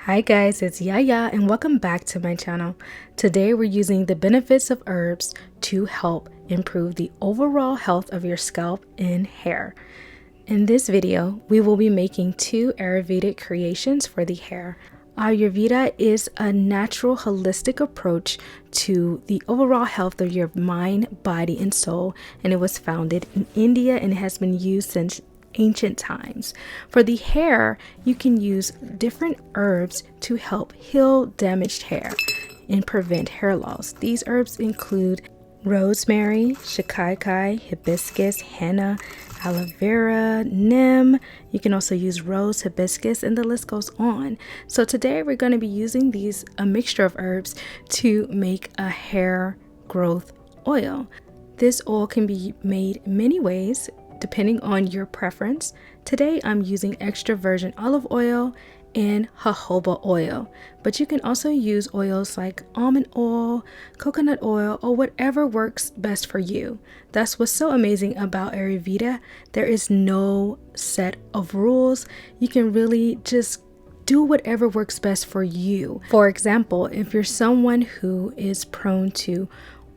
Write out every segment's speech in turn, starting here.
Hi guys, it's Yaya and welcome back to my channel. Today we're using the benefits of herbs to help improve the overall health of your scalp and hair. In this video, we will be making two Ayurvedic creations for the hair. Ayurveda is a natural holistic approach to the overall health of your mind, body, and soul, and it was founded in India and it has been used since ancient times. For the hair, you can use different herbs to help heal damaged hair and prevent hair loss. These herbs include rosemary, shikakai, hibiscus, henna, aloe vera, neem. You can also use rose, hibiscus, and the list goes on. So today we're going to be using a mixture of herbs to make a hair growth oil. This oil can be made many ways depending on your preference. Today I'm using extra virgin olive oil and jojoba oil, but you can also use oils like almond oil, coconut oil, or whatever works best for you. That's what's so amazing about Ayurveda. There is no set of rules. You can really just do whatever works best for you. For example, if you're someone who is prone to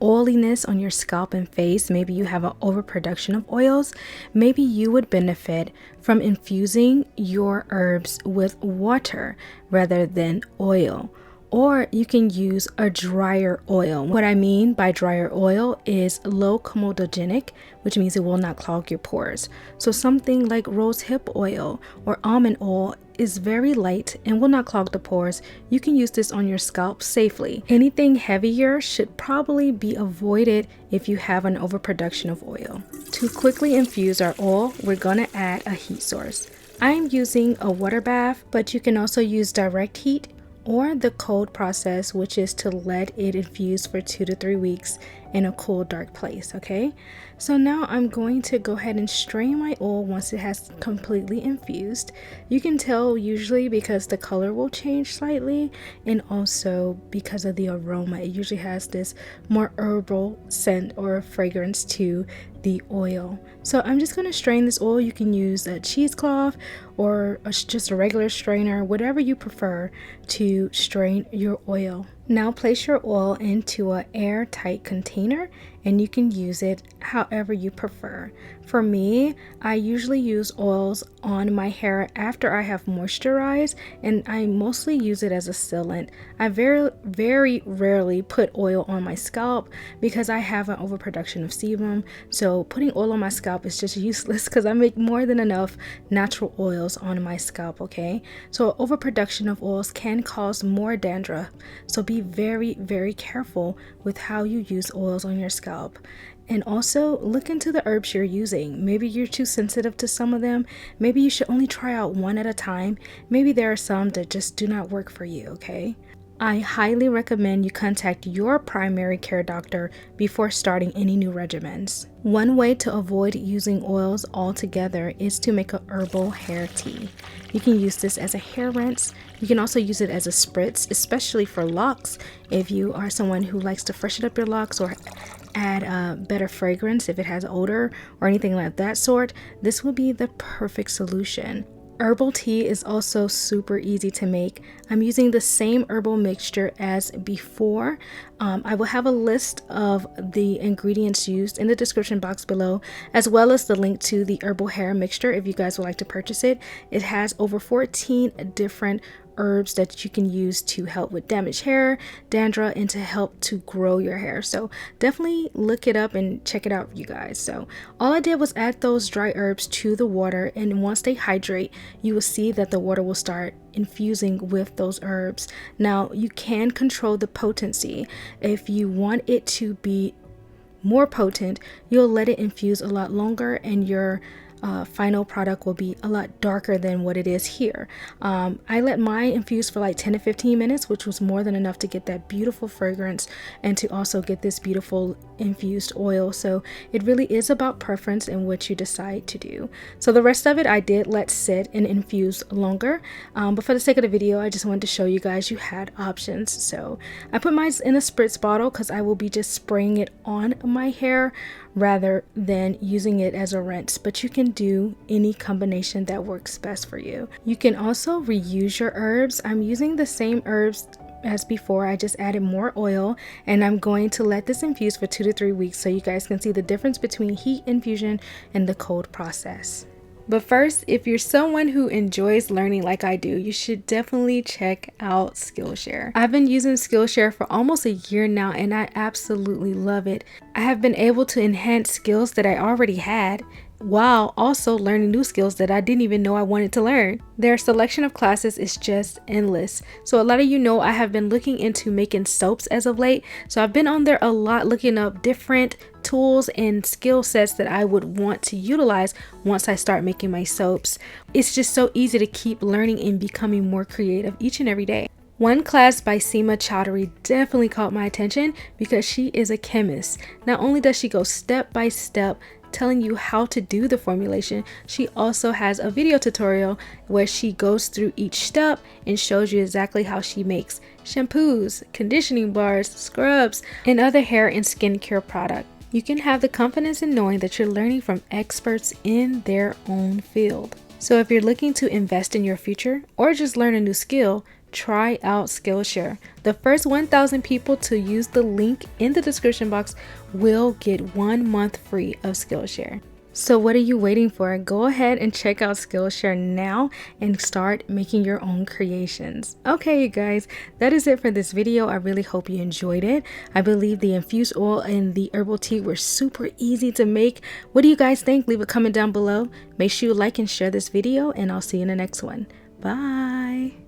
oiliness on your scalp and face, maybe you have an overproduction of oils, maybe you would benefit from infusing your herbs with water rather than oil. Or you can use a drier oil. What I mean by drier oil is low comedogenic, which means it will not clog your pores. So something like rosehip oil or almond oil is very light and will not clog the pores. You can use this on your scalp safely. Anything heavier should probably be avoided if you have an overproduction of oil. To quickly infuse our oil, we're going to add a heat source. I'm using a water bath, but you can also use direct heat or the cold process, which is to let it infuse for 2 to 3 weeks in a cool, dark place. Okay, so now I'm going to go ahead and strain my oil once it has completely infused. You can tell usually because the color will change slightly, and also because of the aroma. It usually has this more herbal scent or fragrance to the oil. So I'm just going to strain this oil. You can use a cheesecloth or just a regular strainer, whatever you prefer to strain your oil. Now place your oil into an airtight container and you can use it however you prefer. For me, I usually use oils on my hair after I have moisturized, and I mostly use it as a sealant. I very rarely put oil on my scalp because I have an overproduction of sebum. So putting oil on my scalp is just useless because I make more than enough natural oils on my scalp, okay? So overproduction of oils can cause more dandruff. So be very careful with how you use oils on your scalp. And also look into the herbs you're using. Maybe you're too sensitive to some of them. Maybe you should only try out one at a time. Maybe there are some that just do not work for you, okay? I highly recommend you contact your primary care doctor before starting any new regimens. One way to avoid using oils altogether is to make a herbal hair tea. You can use this as a hair rinse. You can also use it as a spritz, especially for locks. If you are someone who likes to freshen up your locks or add a better fragrance if it has odor or anything like that sort, this will be the perfect solution. Herbal tea is also super easy to make. I'm using the same herbal mixture as before. I will have a list of the ingredients used in the description box below, as well as the link to the herbal hair mixture if you guys would like to purchase it. It has over 14 different herbs that you can use to help with damaged hair, dandruff, and to help to grow your hair. So definitely look it up and check it out, you guys. So all I did was add those dry herbs to the water, and once they hydrate, you will see that the water will start infusing with those herbs. Now you can control the potency. If you want it to be more potent, you'll let it infuse a lot longer, and your final product will be a lot darker than what it is here. I let mine infuse for like 10 to 15 minutes, which was more than enough to get that beautiful fragrance and to also get this beautiful infused oil. So it really is about preference and what you decide to do. So the rest of it I did let sit and infuse longer, but for the sake of the video, I just wanted to show you guys you had options. So I put mine in a spritz bottle because I will be just spraying it on my hair rather than using it as a rinse, but you can do any combination that works best for you. You can also reuse your herbs. I'm using the same herbs as before. I just added more oil, and I'm going to let this infuse for 2 to 3 weeks so you guys can see the difference between heat infusion and the cold process. But first, if you're someone who enjoys learning like I do, you should definitely check out Skillshare. I've been using Skillshare for almost a year now, and I absolutely love it. I have been able to enhance skills that I already had, while also learning new skills that I didn't even know I wanted to learn. Their selection of classes is just endless. So a lot of you know I have been looking into making soaps as of late. So I've been on there a lot looking up different tools and skill sets that I would want to utilize once I start making my soaps. It's just so easy to keep learning and becoming more creative each and every day. One class by Seema Chowdhury definitely caught my attention because she is a chemist. Not only does she go step by step telling you how to do the formulation, she also has a video tutorial where she goes through each step and shows you exactly how she makes shampoos, conditioning bars, scrubs, and other hair and skincare products. You can have the confidence in knowing that you're learning from experts in their own field. So if you're looking to invest in your future or just learn a new skill, try out Skillshare. The first 1,000 people to use the link in the description box will get 1 month free of Skillshare. So what are you waiting for? Go ahead and check out Skillshare now and start making your own creations. Okay, you guys, that is it for this video. I really hope you enjoyed it. I believe the infused oil and the herbal tea were super easy to make. What do you guys think? Leave a comment down below. Make sure you like and share this video, and I'll see you in the next one. Bye.